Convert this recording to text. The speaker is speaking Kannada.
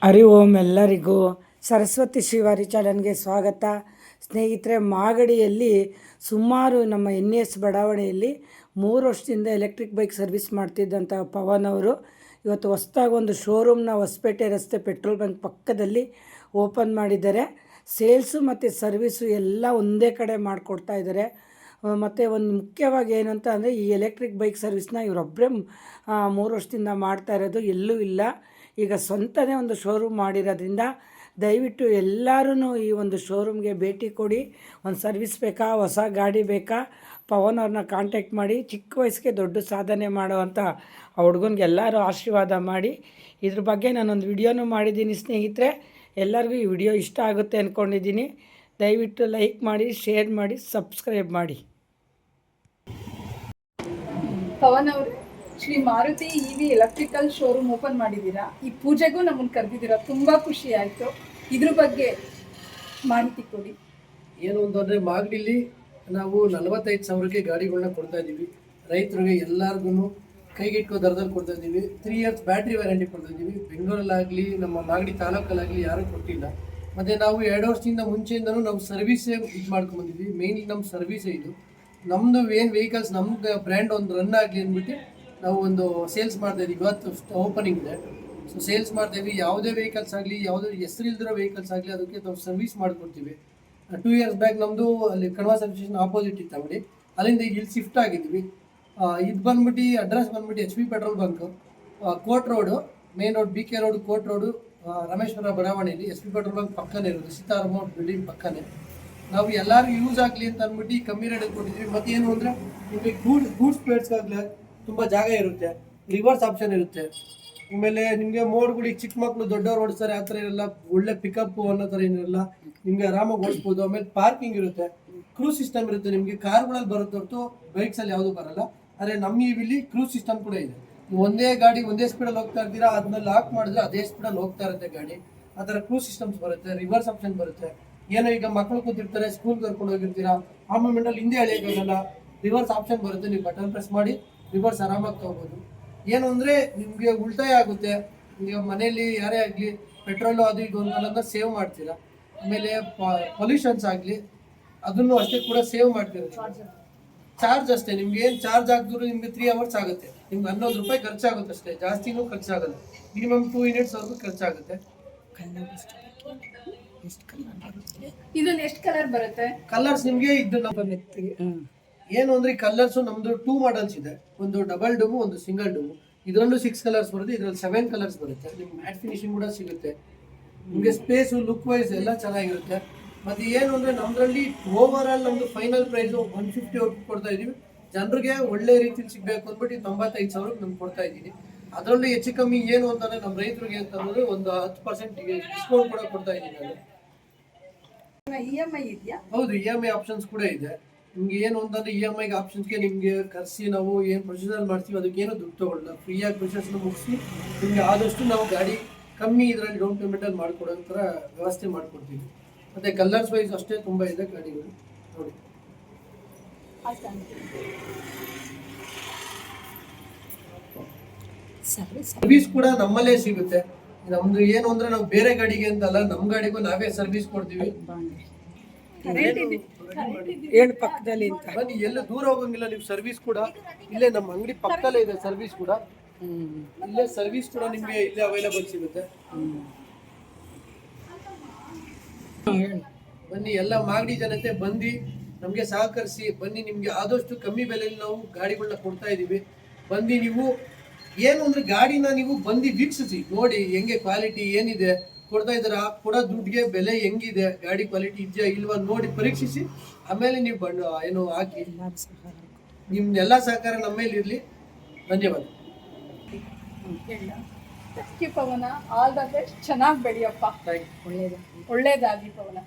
ಹರಿ ಓಂ ಎಲ್ಲರಿಗೂ ಸರಸ್ವತಿ ಶ್ರೀವಾರಿ ಚಾನಲ್ಗೆ ಸ್ವಾಗತ. ಸ್ನೇಹಿತರೆ, ಮಾಗಡಿಯಲ್ಲಿ ಸುಮಾರು ನಮ್ಮ NS ಬಡಾವಣೆಯಲ್ಲಿ 3 ವರ್ಷದಿಂದ ಎಲೆಕ್ಟ್ರಿಕ್ ಬೈಕ್ ಸರ್ವಿಸ್ ಮಾಡ್ತಿದ್ದಂಥ ಪವನ್ ಅವರು ಇವತ್ತು ಹೊಸದಾಗಿ ಒಂದು ಶೋರೂಮ್ನ ಹೊಸಪೇಟೆ ರಸ್ತೆ ಪೆಟ್ರೋಲ್ ಬಂಕ್ ಪಕ್ಕದಲ್ಲಿ ಓಪನ್ ಮಾಡಿದ್ದಾರೆ. ಸೇಲ್ಸು ಮತ್ತು ಸರ್ವಿಸು ಎಲ್ಲ ಒಂದೇ ಕಡೆ ಮಾಡಿಕೊಡ್ತಾ ಇದ್ದಾರೆ. ಮತ್ತು ಒಂದು ಮುಖ್ಯವಾಗಿ ಏನು ಅಂತ ಅಂದರೆ, ಈ ಎಲೆಕ್ಟ್ರಿಕ್ ಬೈಕ್ ಸರ್ವಿಸ್ನ ಇವರೊಬ್ಬರೇ 3 ವರ್ಷದಿಂದ ಮಾಡ್ತಾ ಇರೋದು, ಎಲ್ಲೂ ಇಲ್ಲ. ಈಗ ಸ್ವಂತನೇ ಒಂದು ಶೋರೂಮ್ ಮಾಡಿರೋದ್ರಿಂದ ದಯವಿಟ್ಟು ಎಲ್ಲರೂ ಈ ಒಂದು ಶೋರೂಮ್ಗೆ ಭೇಟಿ ಕೊಡಿ. ಒಂದು ಸರ್ವಿಸ್ ಬೇಕಾ, ಹೊಸ ಗಾಡಿ ಬೇಕಾ, ಪವನ್ ಅವ್ರನ್ನ ಕಾಂಟ್ಯಾಕ್ಟ್ ಮಾಡಿ. ಚಿಕ್ಕ ವಯಸ್ಸಿಗೆ ದೊಡ್ಡ ಸಾಧನೆ ಮಾಡೋವಂಥ ಆ ಹುಡುಗನಿಗೆ ಎಲ್ಲರೂ ಆಶೀರ್ವಾದ ಮಾಡಿ. ಇದ್ರ ಬಗ್ಗೆ ನಾನೊಂದು ವಿಡಿಯೋನೂ ಮಾಡಿದ್ದೀನಿ ಸ್ನೇಹಿತರೆ. ಎಲ್ಲರಿಗೂ ಈ ವಿಡಿಯೋ ಇಷ್ಟ ಆಗುತ್ತೆ ಅಂದ್ಕೊಂಡಿದ್ದೀನಿ. ದಯವಿಟ್ಟು ಲೈಕ್ ಮಾಡಿ, ಶೇರ್ ಮಾಡಿ, ಸಬ್ಸ್ಕ್ರೈಬ್ ಮಾಡಿ. ಪವನ್ ಅವರು Shri Maruti EV electrical showroom open ಮಾಡಿದ್ದೀರಾ. ಈ ಪೂಜೆಗೂ ನಮ್ಮನ್ನು ಕರೆದಿದ್ದೀರಾ, ತುಂಬ ಖುಷಿ ಆಯಿತು. ಇದ್ರ ಬಗ್ಗೆ ಮಾಹಿತಿ ಕೊಡಿ. ಏನು ಅಂತಂದರೆ, ಮಾಗಡಿಲಿ ನಾವು 45,000ಕ್ಕೆ ಗಾಡಿಗಳನ್ನ ಕೊಡ್ತಾ ಇದ್ದೀವಿ. ರೈತರಿಗೆ ಎಲ್ಲರಿಗೂ ಕೈಗೆಟುಕೋ ದರದಲ್ಲಿ ಕೊಡ್ತಾ ಇದ್ದೀವಿ. 3 ಇಯರ್ಸ್ ಬ್ಯಾಟ್ರಿ ವ್ಯಾರಂಟಿ ಕೊಡ್ತಾ ಇದ್ದೀವಿ. ಬೆಂಗಳೂರಲ್ಲಾಗಲಿ ನಮ್ಮ ಮಾಗಡಿ ತಾಲೂಕಲ್ಲಾಗಲಿ ಯಾರೂ ಕೊಟ್ಟಿಲ್ಲ. ಮತ್ತು ನಾವು 2 ವರ್ಷದಿಂದ ಮುಂಚೆಯಿಂದನೂ ನಾವು ಸರ್ವಿಸೇ ಇದು ಮಾಡ್ಕೊಂಡ್ಬಂದಿದ್ವಿ. ಮೇಯ್ನ್ಲಿ ನಮ್ಮ ಸರ್ವಿಸೇ ಇದು. ನಮ್ಮದು ಏನು ವೆಹಿಕಲ್ಸ್, ನಮ್ಗೆ ಬ್ರ್ಯಾಂಡ್ ಒಂದು ರನ್ ಆಗಲಿ ಅಂದ್ಬಿಟ್ಟು ನಾವು ಒಂದು ಸೇಲ್ಸ್ ಮಾಡ್ತಾಯಿದ್ದೀವಿ. ಇವತ್ತು ಓಪನಿಂಗ್ ಇದೆ, ಸೊ ಸೇಲ್ಸ್ ಮಾಡ್ತಾಯಿದ್ವಿ. ಯಾವುದೇ ವೆಹಿಕಲ್ಸ್ ಆಗಲಿ, ಯಾವುದೇ ಹೆಸರಿಲ್ದಿರೋ ವೆಹಿಕಲ್ಸ್ ಆಗಲಿ, ಅದಕ್ಕೆ ನಾವು ಸರ್ವಿಸ್ ಮಾಡಿಕೊಡ್ತೀವಿ. 2 ಇಯರ್ಸ್ ಬ್ಯಾಕ್ ನಮ್ಮದು ಅಲ್ಲಿ ಕಣ್ವ ಸರ್ವಿಸ್ ಸ್ಟೇಷನ್ ಆಪೋಸಿಟ್ ಇತ್ತು ಅಂಗಡಿ, ಅಲ್ಲಿಂದ ಇಲ್ಲಿ ಶಿಫ್ಟ್ ಆಗಿದ್ವಿ. ಇದು ಬಂದ್ಬಿಟ್ಟು ಅಡ್ರೆಸ್ ಬಂದ್ಬಿಟ್ಟು HP petrol bunk, court road, main road, BK road, court road, Rameshwara ಬಡಾವಣೆಯಲ್ಲಿ SP ಪೆಟ್ರೋಲ್ ಬಂಕ್ ಪಕ್ಕನೇ ಇರೋದು, ಸೀತಾರಾಮ ಬಿಲ್ಡಿಂಗ್ ಪಕ್ಕನೇ. ನಾವು ಎಲ್ಲರಿಗೂ ಯೂಸ್ ಆಗಲಿ ಅಂತ ಅಂದ್ಬಿಟ್ಟು ಕಮ್ಮಿ ರೇಟಲ್ಲಿ ಕೊಟ್ಟಿದ್ವಿ. ಮತ್ತೇನು ಅಂದರೆ, ನಿಮಗೆ ಗೂಡ್ಸ್ ಪ್ಲೇಟ್ಸ್ಗಾಗಲೇ ತುಂಬ ಜಾಗ ಇರುತ್ತೆ, ರಿವರ್ಸ್ ಆಪ್ಷನ್ ಇರುತ್ತೆ. ಆಮೇಲೆ ನಿಮಗೆ ಮೋಡ್ಗಳಿಗೆ ಚಿಕ್ಕ ಮಕ್ಕಳು ದೊಡ್ಡವ್ರು ಓಡಿಸ್ತಾರೆ, ಆ ಥರ ಇರಲ್ಲ. ಒಳ್ಳೆ ಪಿಕಪ್ ಅನ್ನೋ ಥರ ಏನಿರಲ್ಲ, ನಿಮಗೆ ಆರಾಮಾಗಿ ಓಡಿಸ್ಬೋದು. ಆಮೇಲೆ ಪಾರ್ಕಿಂಗ್ ಇರುತ್ತೆ, ಕ್ರೂಸ್ ಸಿಸ್ಟಮ್ ಇರುತ್ತೆ. ನಿಮಗೆ ಕಾರ್ಗಳಲ್ಲಿ ಬರುತ್ತೆ ಹೊರತು ಬೈಕ್ಸಲ್ಲಿ ಯಾವುದೂ ಬರಲ್ಲ. ಆದರೆ ನಮ್ಮ ಇಲ್ಲಿ ಕ್ರೂಸ್ ಸಿಸ್ಟಮ್ ಕೂಡ ಇದೆ. ನೀವು ಒಂದೇ ಗಾಡಿ ಒಂದೇ ಸ್ಪೀಡಲ್ಲಿ ಹೋಗ್ತಾ ಇರ್ತೀರಾ, ಅದನ್ನ ಲಾಕ್ ಮಾಡಿದ್ರೆ ಅದೇ ಸ್ಪೀಡಲ್ಲಿ ಹೋಗ್ತಾ ಇರುತ್ತೆ ಗಾಡಿ. ಆ ಥರ ಕ್ರೂಸ್ ಸಿಸ್ಟಮ್ಸ್ ಬರುತ್ತೆ, ರಿವರ್ಸ್ ಆಪ್ಷನ್ ಬರುತ್ತೆ. ಏನೋ ಈಗ ಮಕ್ಕಳು ಕೂತಿರ್ತಾರೆ, ಸ್ಕೂಲ್ ಕರ್ಕೊಂಡು ಹೋಗಿರ್ತೀರಾ, ಆ ಮೂಮೆಂಟಲ್ಲಿ ಹಿಂದೆ ಎಳೆಯೋಕ್ಕಾಗಲ್ಲ, ರಿವರ್ಸ್ ಆಪ್ಷನ್ ಬರುತ್ತೆ. ನೀವು ಬಟನ್ ಪ್ರೆಸ್ ಮಾಡಿ ರಿವರ್ಸ್ ಆರಾಮಾಗಿ ತಗೋಬೋದು. ಏನು ಅಂದರೆ ನಿಮಗೆ ಉಳಿತಾಯ ಆಗುತ್ತೆ. ಈಗ ಮನೆಯಲ್ಲಿ ಯಾರೇ ಆಗಲಿ ಪೆಟ್ರೋಲು ಅದು ಇದು ಅಂತ ಸೇವ್ ಮಾಡ್ತೀರಾ. ಆಮೇಲೆ ಪೊಲ್ಯೂಷನ್ಸ್ ಆಗಲಿ ಅದನ್ನು ಅಷ್ಟೇ ಕೂಡ ಸೇವ್ ಮಾಡ್ತೀರಾ. ಚಾರ್ಜ್ ಅಷ್ಟೇ, ನಿಮ್ಗೆ ಏನು ಚಾರ್ಜ್ ಆಗಿದ್ರು ನಿಮಗೆ 3 ಅವರ್ಸ್ ಆಗುತ್ತೆ. ನಿಮ್ಗೆ 11 ರೂಪಾಯಿ ಖರ್ಚಾಗುತ್ತೆ ಅಷ್ಟೇ, ಜಾಸ್ತಿನೂ ಖರ್ಚಾಗಲ್ಲ. ಮಿನಿಮಮ್ 2 ಯೂನಿಟ್ಸ್ವರೆಗೂ ಖರ್ಚಾಗುತ್ತೆ. ಇದನ್ನ ಎಷ್ಟು ಕಲರ್ ಬರುತ್ತೆ? ಕಲರ್ಸ್ ನಿಮಗೆ ಇದು ಏನು ಅಂದ್ರೆ, ಕಲರ್ಸ್ ನಮ್ದು 2 ಮಾಡಲ್ಸ್ ಇದೆ. ಒಂದು ಡಬಲ್ ಡೂಮು, ಒಂದು ಸಿಂಗಲ್ ಡೂಮು. ಇದರಲ್ಲೂ 6 ಕಲರ್ಸ್ ಬರುತ್ತೆ, ಇದರಲ್ಲಿ 7 ಕಲರ್ಸ್ ಬರುತ್ತೆ. ನಿಮ್ಗೆ ಮ್ಯಾಟ್ ಫಿನಿಶಿಂಗ್ ಕೂಡ ಸಿಗುತ್ತೆ. ನಿಮಗೆ ಸ್ಪೇಸು, ಲುಕ್ ವೈಸ್ ಎಲ್ಲ ಚೆನ್ನಾಗಿರುತ್ತೆ. ಮತ್ತೆ ಏನು ಅಂದ್ರೆ, ನಮ್ಮದ್ರಲ್ಲಿ ಓವರ್ ಆಲ್ ನಮ್ದು ಫೈನಲ್ ಪ್ರೈಸ್ 150 ವರ್ಗು ಕೊಡ್ತಾ ಇದೀವಿ. ಜನರಿಗೆ ಒಳ್ಳೆ ರೀತಿಲಿ ಸಿಗ್ಬೇಕು ಅಂದ್ಬಿಟ್ಟು 95,000ಕ್ಕೆ ನಮ್ಗೆ ಕೊಡ್ತಾ ಇದ್ದೀನಿ. ಅದರಲ್ಲೂ ಹೆಚ್ಚು ಕಮ್ಮಿ ಏನು ಅಂತಂದ್ರೆ, ನಮ್ಮ ರೈತರಿಗೆ ಅಂತಂದ್ರೆ ಒಂದು 10% ಡಿಸ್ಕೌಂಟ್ ಕೂಡ ಕೊಡ್ತಾ ಇದ್ದೀನಿ ನಾನು. EMI ಇದೆಯಾ? ಹೌದು, EMI ಆಪ್ಷನ್ಸ್ ಕೂಡ ಇದೆ. ನಿಮ್ಗೆ ಏನು ಅಂತಂದ್ರೆ, EMI ಆಪ್ಷನ್ಸ್ಗೆ ನಿಮಗೆ ಕರೆಸಿ ನಾವು ಏನು ಪ್ರೊಸೀಜರ್ ಮಾಡ್ತೀವಿ ಅದಕ್ಕೇನು ದುಡ್ಡು ತಗೊಳ್ಳಲ್ಲ. ಫ್ರೀಯಾಗಿ ಪ್ರೊಸೆಸ್ನ ಮುಗಿಸಿ ನಿಮಗೆ ಆದಷ್ಟು ನಾವು ಗಾಡಿ ಕಮ್ಮಿ ಇದರಲ್ಲಿ ಡೌನ್ ಪೇಮೆಂಟಲ್ಲಿ ಮಾಡಿಕೊಡೋ ಥರ ವ್ಯವಸ್ಥೆ ಮಾಡಿಕೊಡ್ತೀವಿ. ಮತ್ತು ಕಲರ್ಸ್ ವೈಸ್ ಅಷ್ಟೇ ತುಂಬ ಇದೆ ಗಾಡಿಗಳು ನೋಡಿ. ಸರ್ವಿಸ್ ಕೂಡ ನಮ್ಮಲ್ಲೇ ಸಿಗುತ್ತೆ. ನಮ್ದು ಏನು ಅಂದ್ರೆ, ನಾವು ಬೇರೆ ಗಾಡಿಗೆ ಅಂತಲ್ಲ, ನಮ್ಮ ಗಾಡಿಗೂ ನಾವೇ ಸರ್ವಿಸ್ ಕೊಡ್ತೀವಿ. ಏನು ಪಕ್ಕದಲ್ಲಿ ಅಂತ ಬನ್ನಿ, ಎಲ್ಲ ದೂರ ಹೋಗಂಗಿಲ್ಲ. ನೀವು ಸರ್ವಿಸ್ ಕೂಡ ಇಲ್ಲೇ ನಮ್ಮ ಅಂಗಡಿ ಪಕ್ಕದಲ್ಲೇ ಇದೆ. ಸರ್ವಿಸ್ ಕೂಡ ಇಲ್ಲೇ, ಸರ್ವಿಸ್ ಕೂಡ ನಿಮಗೆ ಇಲ್ಲೇ ಅವೈಲೇಬಲ್ ಸಿಗುತ್ತೆ. ಬನ್ನಿ, ಎಲ್ಲ ಮಾಗಡಿ ಜನತೆ ಬಂದು ನಮಗೆ ಸಹಕರಿಸಿ ಬನ್ನಿ. ನಿಮಗೆ ಆದಷ್ಟು ಕಮ್ಮಿ ಬೆಲೆಯಲ್ಲಿ ನಾವು ಗಾಡಿಗಳನ್ನ ಕೊಡ್ತಾ ಇದ್ದೀವಿ. ಬಂದು ನೀವು ಏನು ಅಂದ್ರೆ, ಗಾಡಿನ ನೀವು ಬಂದು ವೀಕ್ಷಿಸಿ ನೋಡಿ, ಹೆಂಗೆ ಕ್ವಾಲಿಟಿ ಏನಿದೆ ಕೊಡ್ತಾ ಇದ್ದಾರಾ, ಕೊಡೋ ದುಡ್ಡಿಗೆ ಬೆಲೆ ಹೆಂಗಿದೆ, ಗಾಡಿ ಕ್ವಾಲಿಟಿ ಇದೆಯಾ ಇಲ್ವಾ ನೋಡಿ ಪರೀಕ್ಷಿಸಿ ಆಮೇಲೆ ನೀವು ಏನು ಹಾಕಿ. ನಿಮ್ದೆಲ್ಲ ಸಹಕಾರ ನಮ್ಮ ಮೇಲೆ ಇರಲಿ. ಧನ್ಯವಾದ. ಪವನ, ಆಲ್ ದ ಬೆಸ್ಟ್. ಚೆನ್ನಾಗಿ ಬೆಳೆಯಪ್ಪ, ಒಳ್ಳೇದಾಗಿ ಪವನ.